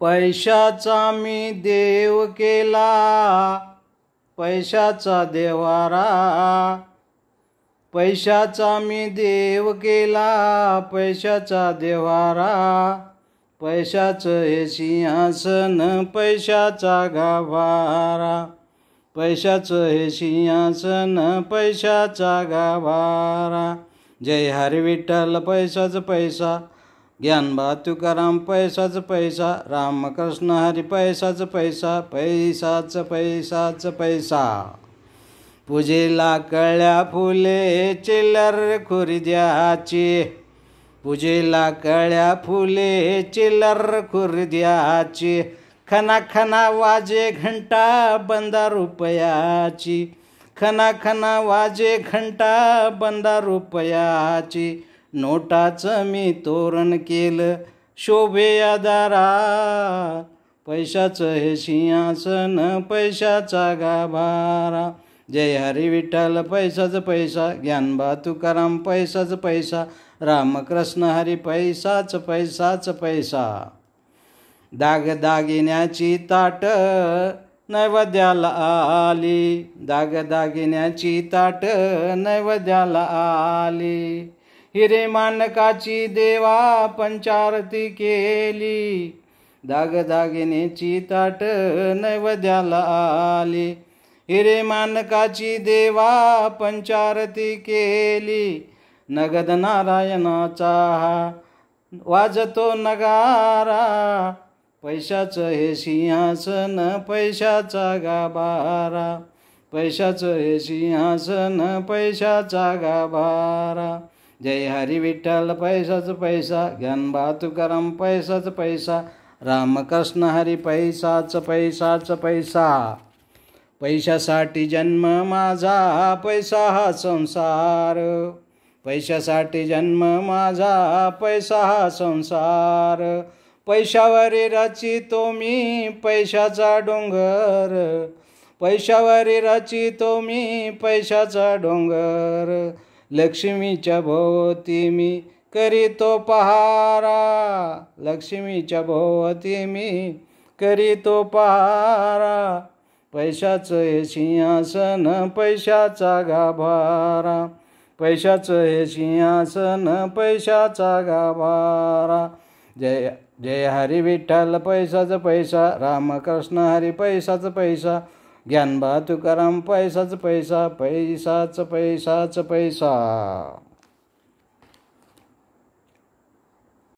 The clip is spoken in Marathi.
पैशाचा मी देव केला, पैशाचा देवारा. पैशाचा मी देव केला, पैशाचा देवारा. पैशाचं हे सिंहासन, पैशाचा गाभारा. पैशाचं हे सिंहासन, पैशाचा गाभारा. जय हरी विठ्ठल पैसाच पैसा, ज्ञानबा तुकाराम पैसाच पैसा, रामकृष्ण हरी पैसाच पैसा. पैसाच पैसाच पैसा. पूजेला कळ्या फुले चिल्लर खुर्द्याची. पूजेला कळ्या फुले चिल्लर खुर्द्याची. खना खना वाजे घंटा बंदा रुपयाची. खना खना वाजे घंटा बंदा रुपयाची. नोटाचं मी तोरण केलं शोभेया दारा. पैशाचं हे सिंहासन, पैशाचा गाभारा. जय हरी विठ्ठल पैसाच पैसा, ज्ञानबा तुकाराम पैसाच पैसा, रामकृष्ण हरी पैसाच पैसाच पैसा. दागदागिन्याची ताट नैवेद्याला आली. दागदागिन्याची ताट नैवेद्याला आली. हिरे माणकाची देवा पंचारती केली. दागदागिन्याची ताट नैवेद्याला आली. हिरे माणकाची देवा पंचारती केली. नगद नारायणाचा वाजतो नगारा. पैशाचं हे सिंहासन, पैशाचा गाभारा. पैशाचं हे सिंहासन, पैशाचा गाभारा. जय हरी विठ्ठल पैसाच पैसा, ज्ञानबा तुकाराम पैसाच पैसा, रामकृष्ण हरी पैसाच पैसाच पैसा. पैशासाठी जन्म माझा, पैसा हा संसार. पैशासाठी जन्म माझा, पैसा हा संसार. पैशावरी रचितो मी पैशाचा डोंगर. पैशावरी रचितो मी पैशाचा डोंगर. लक्ष्मीच्या भोवती मी करीतो पहारा. लक्ष्मीच्या भोवती मी करीतो पहारा. पैशाचं हे सिंहासन, पैशाचा गाभारा. पैशाचं हे सिंहासन, पैशाचा गाभारा. जय जय हरी विठ्ठल पैसाच पैसा, रामकृष्ण हरी पैसाच पैसा, ज्ञानबा तुकाराम पैसाच पैसा. पैसाच पैसाच पैसा.